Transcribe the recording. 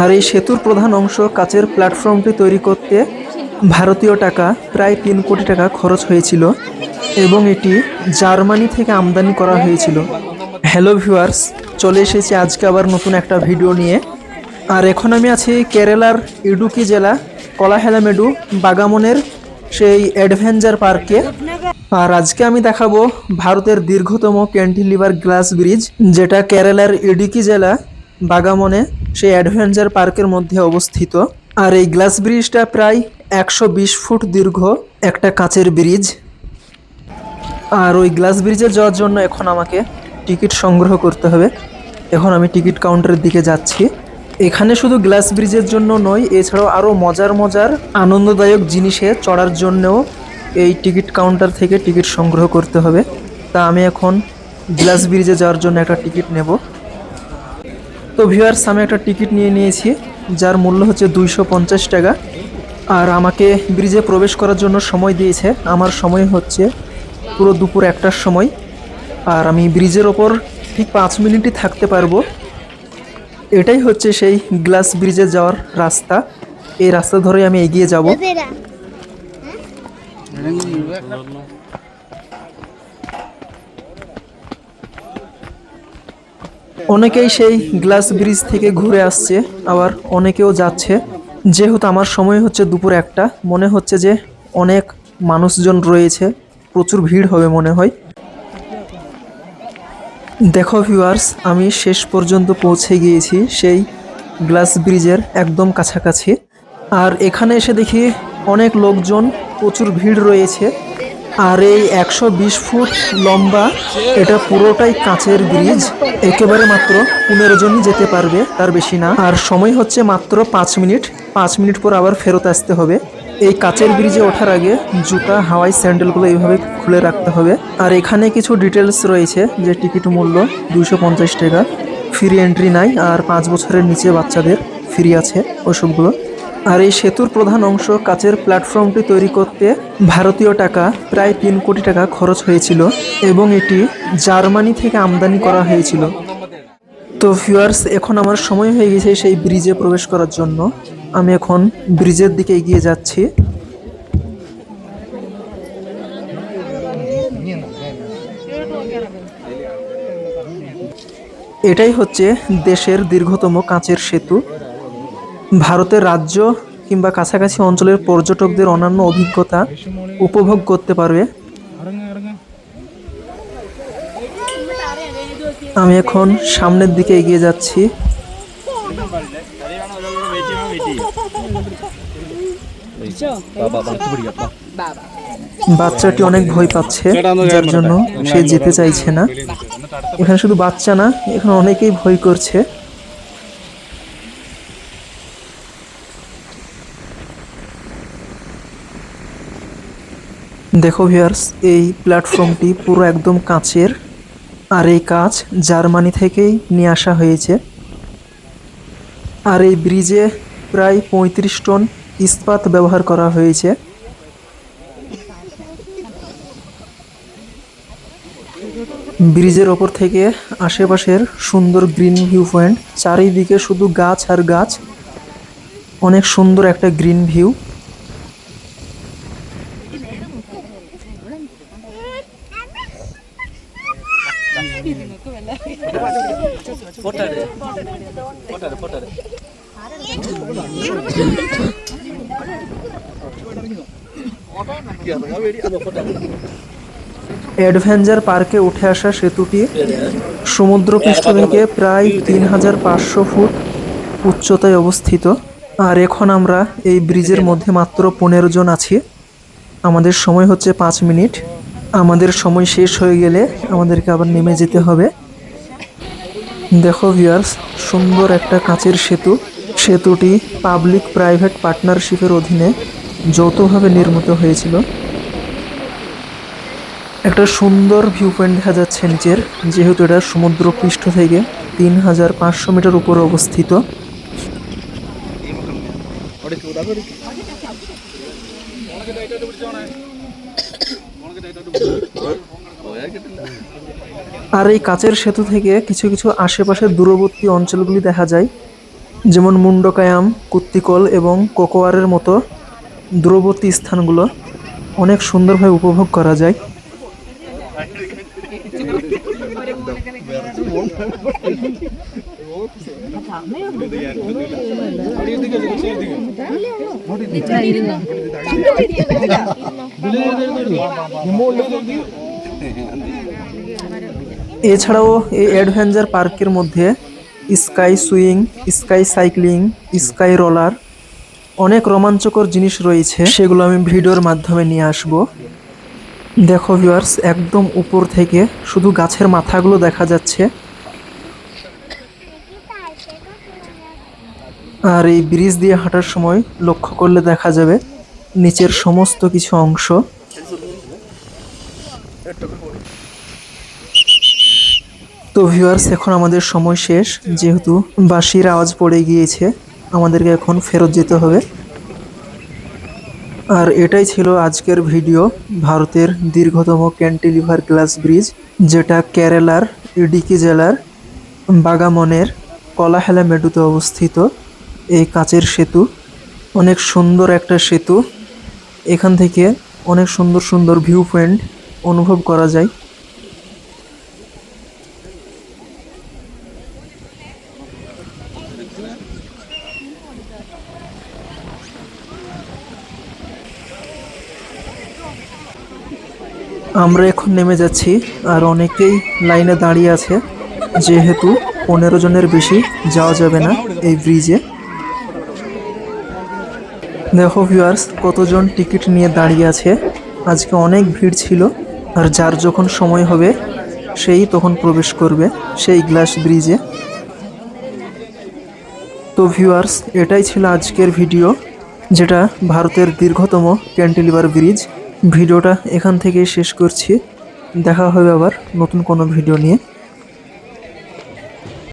আর এই সেতুর প্রধান অংশ কাচের প্ল্যাটফর্মটি তৈরি করতে ভারতীয় টাকা প্রায় 3 কোটি টাকা খরচ হয়েছিল এবং এটি জার্মানি থেকে আমদানি করা হয়েছিল। হ্যালো ভিউয়ার্স, চলে এসেছি আজকে আবার নতুন একটা ভিডিও নিয়ে। আর এখন আমি আছি কেরালার ইডুকি জেলা কলাহেলামেডু বাগামনের সেই অ্যাডভেঞ্চার পার্কে। আর আজকে আমি দেখাবো ভারতের দীর্ঘতম ক্যান্টিলিভার গ্লাস ব্রিজ, যেটা কেরালার ইডুকি জেলা বাগামনে সেই অ্যাডভেঞ্চার পার্কের মধ্যে অবস্থিত। আর এই গ্লাস ব্রিজটা প্রায় 120 ফুট দীর্ঘ একটা কাচের ব্রিজ। আর ওই গ্লাস ব্রিজে যাওয়ার জন্য এখন আমাকে টিকিট সংগ্রহ করতে হবে। এখন আমি টিকিট কাউন্টারের দিকে যাচ্ছি। এখানে শুধু গ্লাস ব্রিজের জন্য নয়, এছাড়াও আরও মজার মজার আনন্দদায়ক জিনিসে চড়ার জন্যও এই টিকিট কাউন্টার থেকে টিকিট সংগ্রহ করতে হবে। তা আমি এখন গ্লাস ব্রিজে যাওয়ার জন্য একটা টিকিট নেব। তো ভিউয়ার্স, আমি একটা টিকিট নিয়ে নিয়েছি, যার মূল্য হচ্ছে 250 টাকা। আর আমাকে ব্রিজে প্রবেশ করার জন্য সময় দিয়েছে। আমার সময় হচ্ছে পুরো দুপুর 1টার সময়। আর আমি ব্রিজের ওপর ঠিক 5 মিনিটই থাকতে পারবো। এটাই হচ্ছে সেই গ্লাস ব্রিজে যাওয়ার রাস্তা। এই রাস্তা ধরে আমি এগিয়ে যাব। অনেকেই সেই গ্লাস ব্রিজ থেকে ঘুরে আসছে, আবার অনেকেও যাচ্ছে। যেহেতু আমার সময় হচ্ছে দুপুর 1টা, মনে হচ্ছে যে অনেক মানুষজন রয়েছে, প্রচুর ভিড় হবে মনে হয়। দেখো ভিউয়ার্স, আমি শেষ পর্যন্ত পৌঁছে গিয়েছি সেই গ্লাস ব্রিজের একদম কাছাকাছি। আর এখানে এসে দেখি অনেক লোকজন, প্রচুর ভিড় রয়েছে। আর এই 120 ফুট লম্বা এটা পুরোটাই কাচের ব্রিজ। একেবারে মাত্র 15 জনই যেতে পারবে, তার বেশি না। আর সময় হচ্ছে মাত্র 5 মিনিট। 5 মিনিট পর আবার ফেরত আসতে হবে। এই কাচের ব্রিজে ওঠার আগে জুতা, হাওয়াই স্যান্ডেলগুলো এইভাবে খুলে রাখতে হবে। আর এখানে কিছু ডিটেলস রয়েছে, যে টিকিট মূল্য 250 টাকা, ফ্রি এন্ট্রি নাই, আর 5 বছরের নিচে বাচ্চাদের ফ্রি আছে ওসবগুলো। আর এই সেতুর প্রধান অংশ কাচের প্ল্যাটফর্মটি তৈরি করতে ভারতীয় টাকা প্রায় 3 কোটি টাকা খরচ হয়েছিল এবং এটি জার্মানি থেকে আমদানি করা হয়েছিল। তো ভিউয়ার্স, এখন আমার সময় হয়ে গেছে সেই ব্রিজে প্রবেশ করার জন্য। আমি এখন ব্রিজের দিকে এগিয়ে যাচ্ছি। এটাই হচ্ছে দেশের দীর্ঘতম কাচের সেতু। ভারতের রাজ্য কিংবা কাছাকাছি অঞ্চলের পর্যটকদের অন্যান্য অভিজ্ঞতা উপভোগ করতে পারবে। আমি এখন সামনের দিকে এগিয়ে যাচ্ছি। বাচ্চাটি অনেক ভয় পাচ্ছে, যার জন্য সে যেতে চাইছে না। এখানে শুধু বাচ্চা না, এখানে অনেকেই ভয় করছে। দেখো ভিউয়ার্স, এই প্ল্যাটফর্মটি পুরো একদম কাচের। আর এই কাচ জার্মানি থেকেই নিয়ে আসা হয়েছে। আর এই ব্রিজে প্রায় 35 টন ইস্পাত ব্যবহার করা হয়েছে। ব্রিজের ওপর থেকে আশেপাশের সুন্দর গ্রিন ভিউ পয়েন্ট, চারিদিকে শুধু গাছ আর গাছ, অনেক সুন্দর একটা গ্রিন ভিউ। অ্যাডভেঞ্চার পার্কে উঠে আসা সেতুটি সমুদ্রপৃষ্ঠ থেকে প্রায় 3500 ফুট উচ্চতায় অবস্থিত। আর এখন আমরা এই ব্রিজের মধ্যে মাত্র 15 জন আছি। আমাদের সময় হচ্ছে 5 মিনিট। আমাদের সময় শেষ হয়ে গেলে আমাদেরকে আবার নেমে যেতে হবে। দেখো ভিউয়ার্স, সুন্দর একটা কাচের সেতু। সেতুটি পাবলিক প্রাইভেট পার্টনারশিপের অধীনে যৌথভাবে নির্মিত হয়েছিল। একটা সুন্দর ভিউ পয়েন্ট দেখা যাচ্ছে নিচের, যেহেতু এটা সমুদ্রপৃষ্ঠ থেকে 3500 মিটার উপরে অবস্থিত। আর এই কাচের সেতু থেকে কিছু কিছু আশেপাশের দূরবর্তী অঞ্চলগুলি দেখা যায়। যেমন মুন্ডকায়াম, কুত্তিকল এবং কোকোয়ারের মতো দূরবর্তী স্থানগুলো অনেক সুন্দরভাবে উপভোগ করা যায়। এছাড়াও এই অ্যাডভেঞ্চার পার্কের মধ্যে sky swing, sky cycling, sky roller অনেক রোমাঞ্চকর জিনিস রয়েছে, সেগুলো আমি ভিডিওর মাধ্যমে নিয়ে আসব। দেখো ভিউয়ার্স, একদম উপর থেকে শুধু গাছের মাথাগুলো দেখা যাচ্ছে। আর এই ব্রিজ দিয়ে হাঁটার সময় লক্ষ্য করলে দেখা যাবে নিচের সমস্ত কিছু অংশ। তো ভিউয়ার্স, এখন আমাদের সময় শেষ, যেহেতু বাঁশির আওয়াজ পড়ে গিয়েছে, আমাদেরকে এখন ফেরত যেতে হবে। আর এটাই ছিল আজকের ভিডিও, ভারতের দীর্ঘতম ক্যান্টিলিভার গ্লাস ব্রিজ, যেটা কেরালার ইডিকি জেলার বাগামনের কলাহেলামেডুতে অবস্থিত। এই কাচের সেতু অনেক সুন্দর একটা সেতু, এখান থেকে অনেক সুন্দর সুন্দর ভিউ পয়েন্ট অনুভব করা যায়। আমরা এখন নেমে যাচ্ছি, আর অনেকেই লাইনে দাঁড়িয়ে আছে, যেহেতু 15 জনের বেশি যাওয়া যাবে না এই ব্রিজে। দেখো ভিউয়ার্স, কতজন টিকিট নিয়ে দাঁড়িয়ে আছে। আজকে অনেক ভিড় ছিল, আর যার যখন সময় হবে সেই তখন প্রবেশ করবে সেই গ্লাস ব্রিজে। তো ভিউয়ার্স, এটাই ছিল আজকের ভিডিও, যেটা ভারতের দীর্ঘতম ক্যান্টিলিভার ব্রিজ। ভিডিওটা এখান থেকেই শেষ করছি। দেখা হবে আবার নতুন কোনো ভিডিও নিয়ে।